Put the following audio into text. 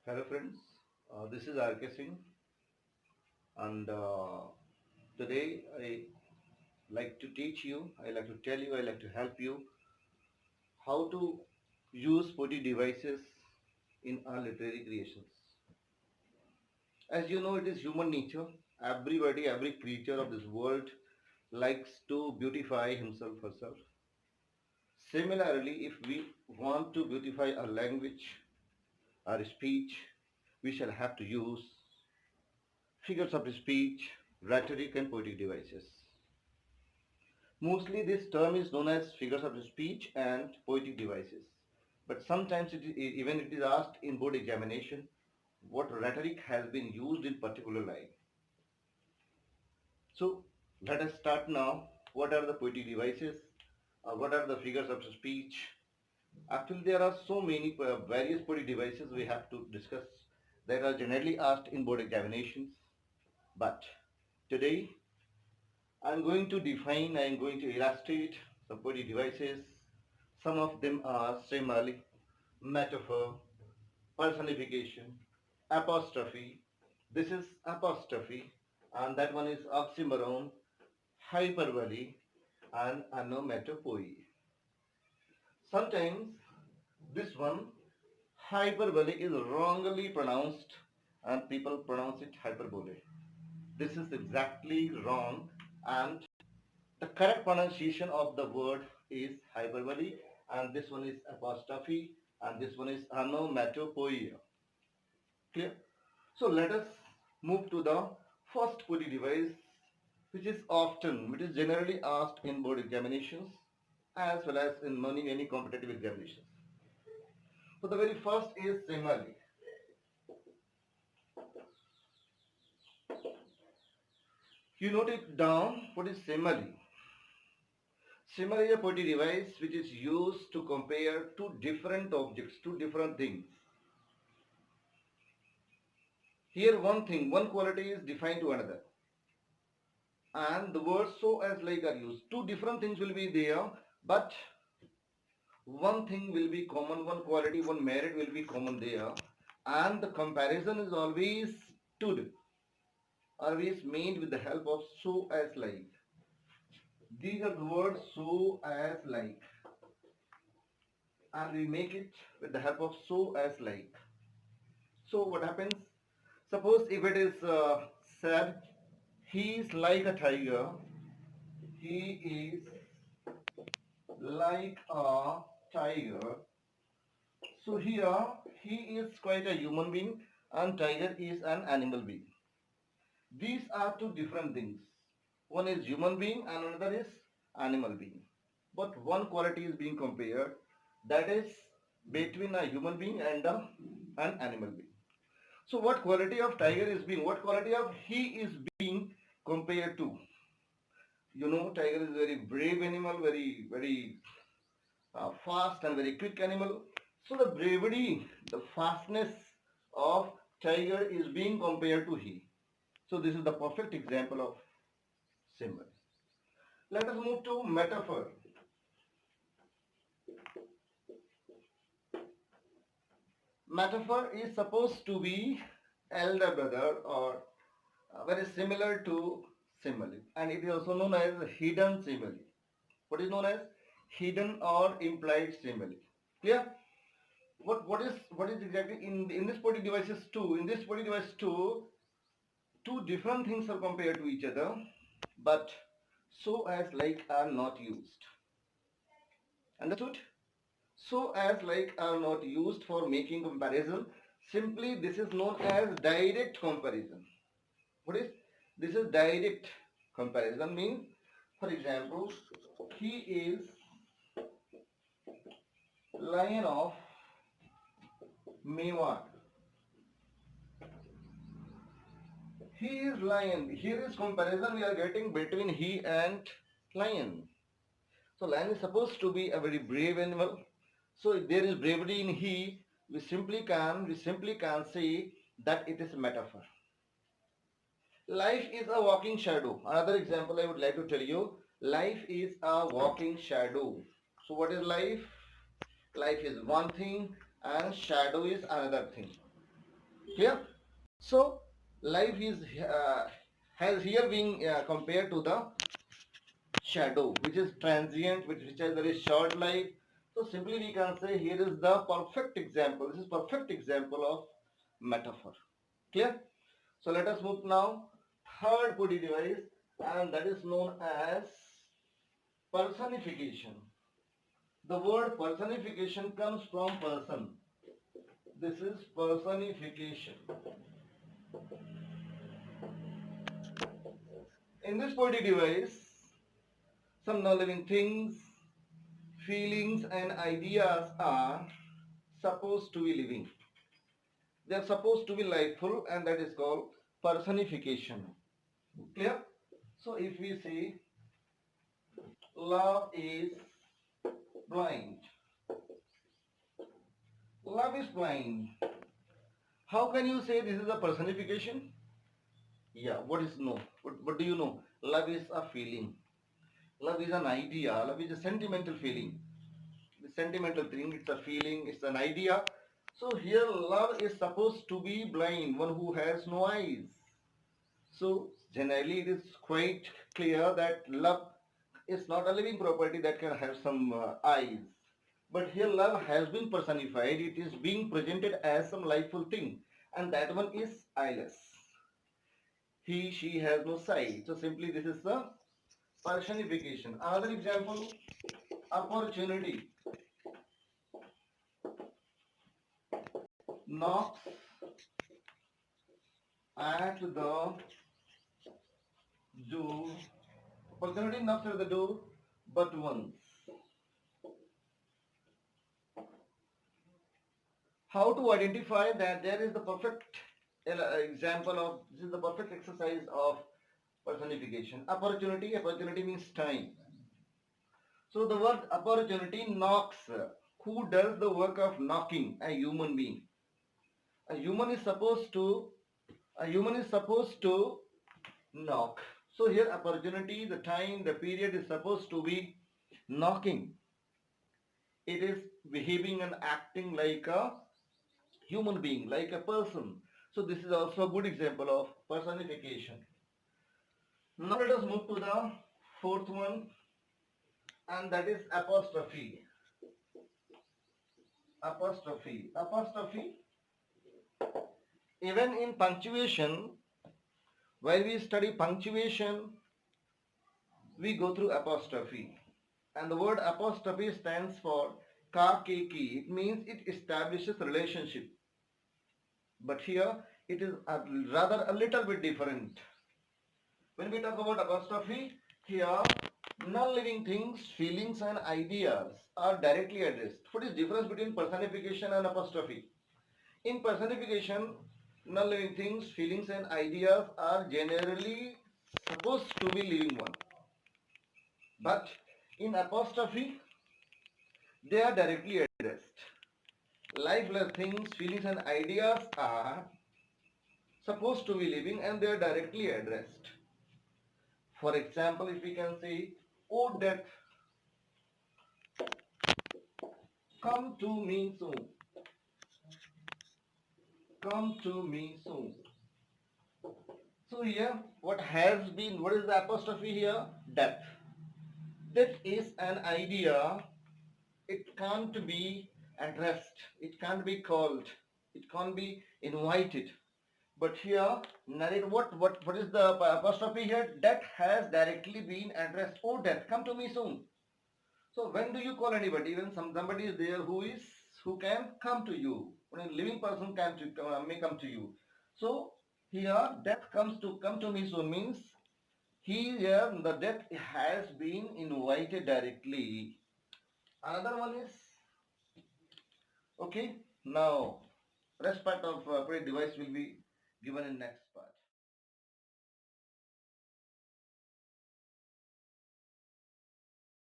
Hello friends, this is RK Singh and today I like to teach you, I like to tell you, I like to help you how to use poetic devices in our literary creations. As you know, it is human nature. Everybody, every creature of this world likes to beautify himself, herself. Similarly, if we want to beautify our language, our speech, we shall have to use figures of speech, rhetoric and poetic devices. Mostly this term is known as figures of speech and poetic devices. But sometimes even it is asked in board examination what rhetoric has been used in particular line. So let us start now. What are the poetic devices? What are the figures of speech? Actually, there are so many various poetic devices we have to discuss that are generally asked in board examinations. But today I'm going to define, I'm going to illustrate some poetic devices. Some of them are simile, metaphor, personification, apostrophe. This is apostrophe, and that one is oxymoron, hyperbole, and onomatopoeia. Sometimes this one, hyperbole, is wrongly pronounced, and people pronounce it hyperbole. This is exactly wrong, and the correct pronunciation of the word is hyperbole, and this one is apostrophe, and this one is onomatopoeia. Clear? So let us move to the first poetic device, which is generally asked in board examinations as well as in many competitive examinations. So the very first is simile. You note it down. What is simile? Simile is a poetic device which is used to compare two different objects, two different things. Here one quality is defined to another. And the words so as like are used. Two different things will be there, but one thing will be common, one quality, one merit will be common there. And the comparison is always made with the help of so as like. These are the words so as like. And we make it with the help of so as like. So what happens? Suppose if it is said, he is like a tiger, he is like a tiger. So here he is quite a human being and tiger is an animal being. These are two different things. One is human being and another is animal being. But one quality is being compared, that is between a human being and an animal being. So what quality of tiger is being, what quality of he is being compared to? You know, tiger is very brave animal, very fast and very quick animal. So the bravery, the fastness of tiger is being compared to he. So this is the perfect example of symbol. Let us move to metaphor. Metaphor is supposed to be elder brother or very similar to simile, and it is also known as hidden simile. What is known as hidden or implied simile? Clear? What is exactly in this poetic devices too? In this poetic device too, two different things are compared to each other, but so as like are not used. Understood? So as like are not used for making comparison. Simply this is known as direct comparison. What is this? Is direct comparison means, for example, he is lion of Mewar. He is lion. Here is comparison we are getting between he and lion. So lion is supposed to be a very brave animal. So if there is bravery in he, we simply can say that it is a metaphor. Life is a walking shadow. Another example I would like to tell you. Life is a walking shadow. So what is life? Life is one thing and shadow is another thing. Clear? So life is has here been compared to the shadow, which is transient, which has very short life. So simply we can say here is the perfect example. This is perfect example of metaphor. Clear? So let us move now third body device, and that is known as personification. The word personification comes from person. This is personification. In this body device, some non-living things, feelings and ideas are supposed to be living. They are supposed to be lifeful, and that is called personification. Clear? So if we say love is blind, love is blind. How can you say this is a personification? Yeah, what is no? What do you know? Love is a feeling. Love is an idea. Love is a sentimental feeling. The sentimental thing, it's a feeling, it's an idea. So here love is supposed to be blind, one who has no eyes. So generally it is quite clear that love is not a living property that can have some eyes. But here love has been personified. It is being presented as some lifeful thing. And that one is eyeless. He, she has no sight. So simply this is the personification. Another example, opportunity. Knocks at the door. Opportunity knocks at the door but once. How to identify that there is the perfect example of, this is the perfect exercise of personification. Opportunity means time. So the word opportunity knocks. Who does the work of knocking? A human being. A human is supposed to a human is supposed to knock. So here opportunity, the time, the period is supposed to be knocking. It is behaving and acting like a human being, like a person. So this is also a good example of personification. Now let us move to the fourth one, and that is apostrophe. Apostrophe. Even in punctuation, while we study punctuation, we go through apostrophe. And the word apostrophe stands for ka ke ki. It means it establishes relationship. But here it is rather a little bit different. When we talk about apostrophe, here non-living things, feelings and ideas are directly addressed. What is the difference between personification and apostrophe? In personification, non-living things, feelings and ideas are generally supposed to be living one. But in apostrophe, they are directly addressed. Lifeless things, feelings and ideas are supposed to be living and they are directly addressed. For example, if we can say, "Oh death, come to me soon. Come to me soon." So here, what is the apostrophe here? Death. Death is an idea. It can't be addressed. It can't be called. It can't be invited. But here, narrate what is the apostrophe here? Death has directly been addressed. Oh death, come to me soon. So when do you call anybody? When somebody is there who can come to you. When a living person may come to you. So here death come to me soon means here the death has been invited directly. Another one is okay. Now rest part of device will be given in next part.